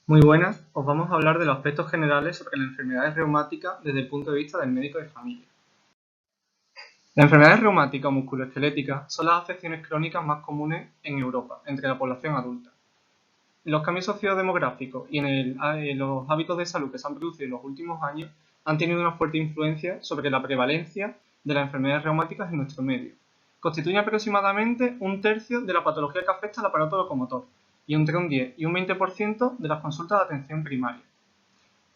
Muy buenas, os vamos a hablar de los aspectos generales sobre las enfermedades reumáticas desde el punto de vista del médico de familia. Las enfermedades reumáticas o musculoesqueléticas son las afecciones crónicas más comunes en Europa, entre la población adulta. Los cambios sociodemográficos y en los hábitos de salud que se han producido en los últimos años han tenido una fuerte influencia sobre la prevalencia de las enfermedades reumáticas en nuestro medio. Constituyen aproximadamente un tercio de la patología que afecta al aparato locomotor y entre un 10 y un 20% de las consultas de atención primaria.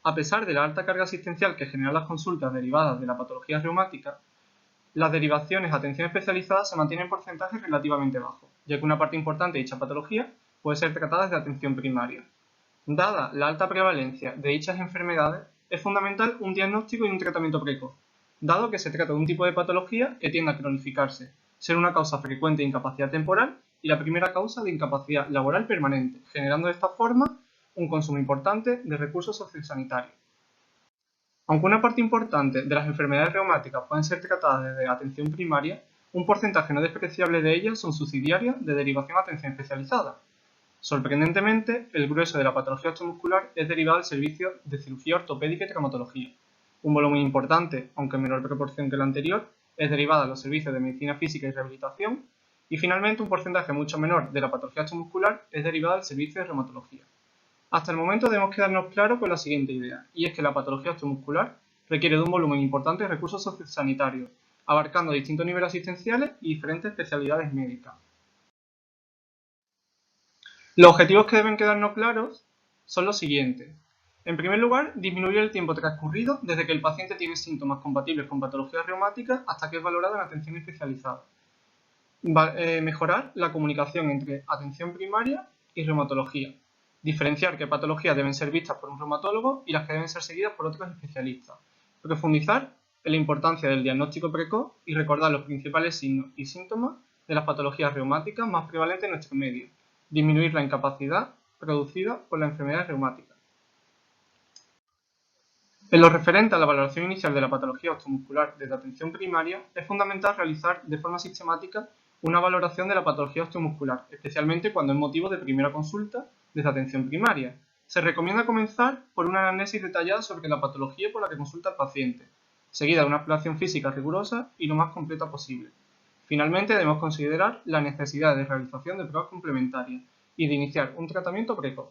A pesar de la alta carga asistencial que generan las consultas derivadas de la patología reumática, las derivaciones a atención especializada se mantienen en porcentajes relativamente bajos, ya que una parte importante de dicha patología puede ser tratada desde atención primaria. Dada la alta prevalencia de dichas enfermedades, es fundamental un diagnóstico y un tratamiento precoz, dado que se trata de un tipo de patología que tiende a cronificarse, ser una causa frecuente de incapacidad temporal y la primera causa de incapacidad laboral permanente, generando de esta forma un consumo importante de recursos sociosanitarios. Aunque una parte importante de las enfermedades reumáticas pueden ser tratadas desde atención primaria, un porcentaje no despreciable de ellas son subsidiarias de derivación a atención especializada. Sorprendentemente, el grueso de la patología osteomuscular es derivado del servicio de cirugía ortopédica y traumatología. Un volumen importante, aunque en menor proporción que el anterior, es derivado de los servicios de medicina física y rehabilitación. Y finalmente, un porcentaje mucho menor de la patología osteomuscular es derivado del servicio de reumatología. Hasta el momento debemos quedarnos claros con la siguiente idea, y es que la patología osteomuscular requiere de un volumen importante de recursos sociosanitarios, abarcando distintos niveles asistenciales y diferentes especialidades médicas. Los objetivos que deben quedarnos claros son los siguientes. En primer lugar, disminuir el tiempo transcurrido desde que el paciente tiene síntomas compatibles con patologías reumáticas hasta que es valorado en atención especializada. Mejorar la comunicación entre atención primaria y reumatología. Diferenciar qué patologías deben ser vistas por un reumatólogo y las que deben ser seguidas por otros especialistas. Profundizar en la importancia del diagnóstico precoz y recordar los principales signos y síntomas de las patologías reumáticas más prevalentes en nuestro medio. Disminuir la incapacidad producida por la enfermedad reumática. En lo referente a la valoración inicial de la patología osteomuscular desde atención primaria, es fundamental realizar de forma sistemática una valoración de la patología osteomuscular, especialmente cuando es motivo de primera consulta desde atención primaria. Se recomienda comenzar por una anamnesis detallada sobre la patología por la que consulta el paciente, seguida de una exploración física rigurosa y lo más completa posible. Finalmente, debemos considerar la necesidad de realización de pruebas complementarias y de iniciar un tratamiento precoz.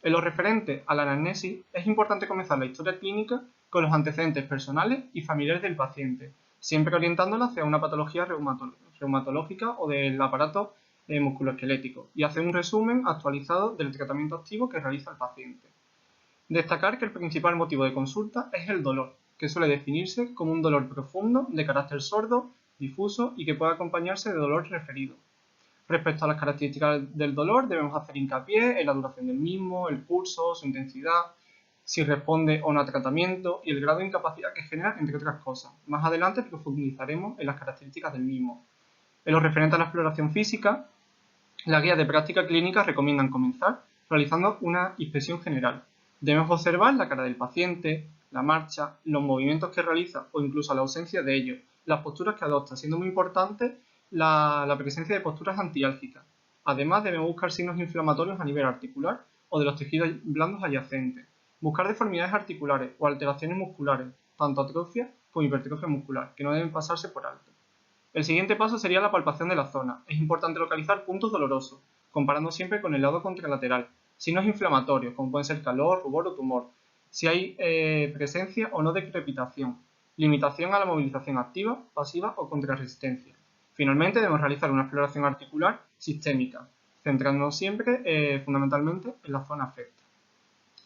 En lo referente a la anamnesis, es importante comenzar la historia clínica con los antecedentes personales y familiares del paciente, siempre orientándola hacia una patología reumatológica o del aparato musculoesquelético, y hacer un resumen actualizado del tratamiento activo que realiza el paciente. Destacar que el principal motivo de consulta es el dolor, que suele definirse como un dolor profundo de carácter sordo, difuso y que puede acompañarse de dolor referido. Respecto a las características del dolor, debemos hacer hincapié en la duración del mismo, el curso, su intensidad, si responde o no a tratamiento y el grado de incapacidad que genera, entre otras cosas. Más adelante profundizaremos en las características del mismo. En lo referente a la exploración física, las guías de práctica clínica recomiendan comenzar realizando una inspección general. Debemos observar la cara del paciente, la marcha, los movimientos que realiza o incluso la ausencia de ellos, las posturas que adopta, siendo muy importante la presencia de posturas antiálgicas. Además, debemos buscar signos inflamatorios a nivel articular o de los tejidos blandos adyacentes. Buscar deformidades articulares o alteraciones musculares, tanto atrofia como hipertrofia muscular, que no deben pasarse por alto. El siguiente paso sería la palpación de la zona. Es importante localizar puntos dolorosos, comparando siempre con el lado contralateral. Signos inflamatorios, como pueden ser calor, rubor o tumor. Si hay presencia o no de crepitación. Limitación a la movilización activa, pasiva o contrarresistencia. Finalmente, debemos realizar una exploración articular sistémica, centrándonos siempre fundamentalmente en la zona afecta.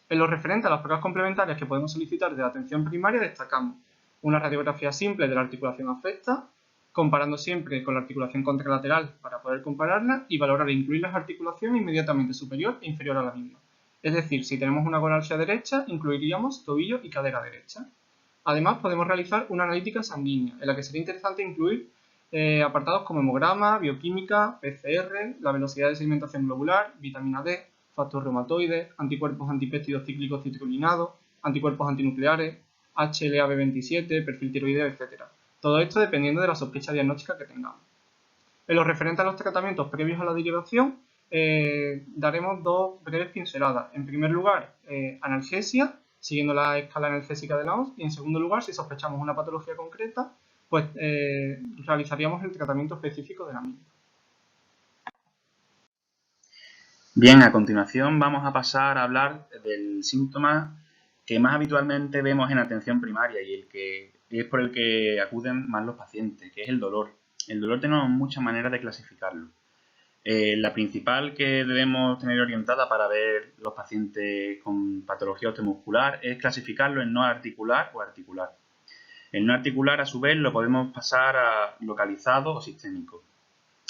En lo referente a las pruebas complementarias que podemos solicitar de atención primaria, destacamos una radiografía simple de la articulación afecta, comparando siempre con la articulación contralateral para poder compararla y valorar e incluir las articulaciones inmediatamente superior e inferior a la misma. Es decir, si tenemos una gonalgia derecha, incluiríamos tobillo y cadera derecha. Además, podemos realizar una analítica sanguínea, en la que sería interesante incluir apartados como hemograma, bioquímica, PCR, la velocidad de sedimentación globular, vitamina D, factor reumatoide, anticuerpos antipéptidos cíclicos citrulinados, anticuerpos antinucleares, HLA-B27, perfil tiroideo, etc. Todo esto dependiendo de la sospecha diagnóstica que tengamos. En lo referente a los tratamientos previos a la derivación, daremos dos breves pinceladas. En primer lugar, analgesia, siguiendo la escala analgésica de la OMS, y en segundo lugar, si sospechamos una patología concreta, pues realizaríamos el tratamiento específico de la misma. Bien, a continuación vamos a pasar a hablar del síntoma que más habitualmente vemos en atención primaria y el que es por el que acuden más los pacientes, que es el dolor. El dolor tenemos muchas maneras de clasificarlo. La principal que debemos tener orientada para ver los pacientes con patología osteomuscular es clasificarlo en no articular o articular. El no articular, a su vez, lo podemos pasar a localizado o sistémico.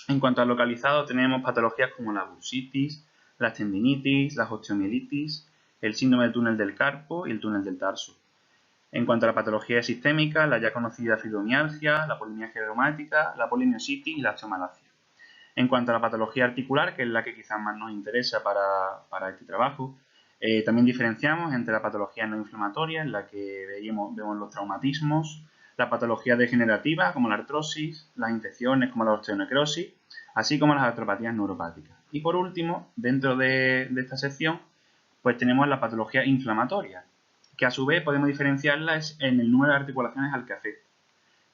En cuanto a localizado, tenemos patologías como la bursitis, las tendinitis, las osteomielitis, el síndrome del túnel del carpo y el túnel del tarso. En cuanto a la patología sistémica, la ya conocida fibromialgia, la polimialgia reumática, la polimiositis y la osteomalacia. En cuanto a la patología articular, que es la que quizás más nos interesa para este trabajo, también diferenciamos entre la patología no inflamatoria, en la que vemos los traumatismos, la patología degenerativa, como la artrosis, las infecciones, como la osteonecrosis, así como las artropatías neuropáticas. Y por último, dentro de esta sección, pues tenemos la patología inflamatoria, que a su vez podemos diferenciarla en el número de articulaciones al que afecta.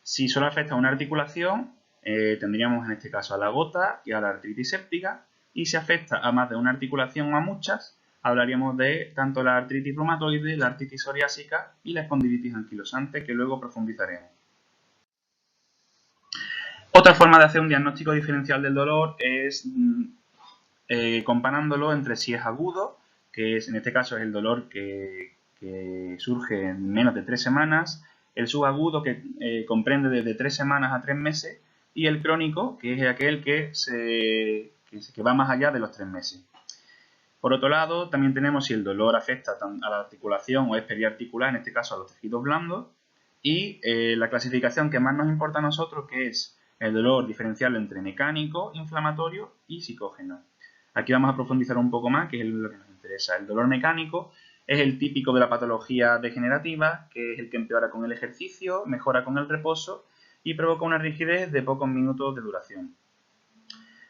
Si solo afecta a una articulación, tendríamos en este caso a la gota y a la artritis séptica, y si afecta a más de una articulación o a muchas, hablaríamos de tanto la artritis reumatoide, la artritis psoriásica y la espondilitis anquilosante, que luego profundizaremos. Otra forma de hacer un diagnóstico diferencial del dolor es comparándolo entre si es agudo, que en este caso es el dolor que surge en menos de 3 semanas, el subagudo, que comprende desde 3 semanas a 3 meses, y el crónico, que es aquel que va más allá de los 3 meses. Por otro lado, también tenemos si el dolor afecta a la articulación o es periarticular, en este caso a los tejidos blandos, y la clasificación que más nos importa a nosotros, que es el dolor diferencial entre mecánico, inflamatorio y psicógeno. Aquí vamos a profundizar un poco más, que es lo que nos interesa. El dolor mecánico es el típico de la patología degenerativa, que es el que empeora con el ejercicio, mejora con el reposo y provoca una rigidez de pocos minutos de duración.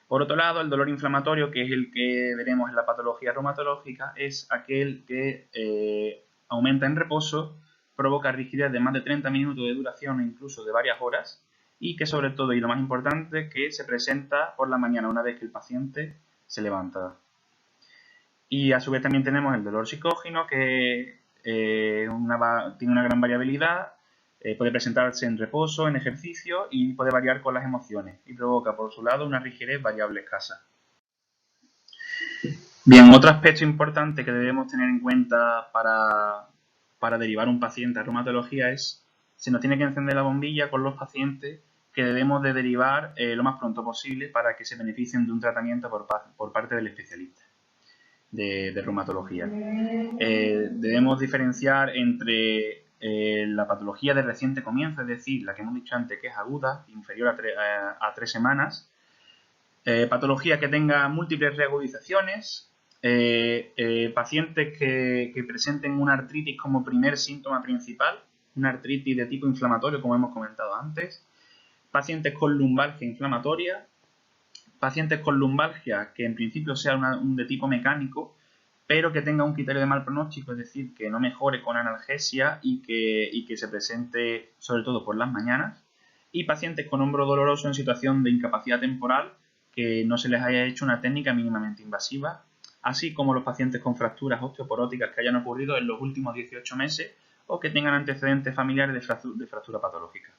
Por otro lado, el dolor inflamatorio, que es el que veremos en la patología reumatológica, es aquel que aumenta en reposo, provoca rigidez de más de 30 minutos de duración e incluso de varias horas, y que sobre todo, y lo más importante, que se presenta por la mañana una vez que el paciente se levanta. Y a su vez también tenemos el dolor psicógeno, que tiene una gran variabilidad, puede presentarse en reposo, en ejercicio y puede variar con las emociones y provoca por su lado una rigidez variable escasa. Bien, otro aspecto importante que debemos tener en cuenta para derivar un paciente a reumatología es, se nos tiene que encender la bombilla con los pacientes que debemos de derivar lo más pronto posible para que se beneficien de un tratamiento por parte del especialista de reumatología. Debemos diferenciar entre la patología de reciente comienzo, es decir, la que hemos dicho antes que es aguda, inferior a 3 semanas, patología que tenga múltiples reagudizaciones, pacientes que presenten una artritis como primer síntoma principal, una artritis de tipo inflamatorio como hemos comentado antes, pacientes con lumbalgia inflamatoria, pacientes con lumbalgia que en principio sea un de tipo mecánico, pero que tenga un criterio de mal pronóstico, es decir, que no mejore con analgesia y que se presente sobre todo por las mañanas, y pacientes con hombro doloroso en situación de incapacidad temporal que no se les haya hecho una técnica mínimamente invasiva, así como los pacientes con fracturas osteoporóticas que hayan ocurrido en los últimos 18 meses o que tengan antecedentes familiares de fractura patológica.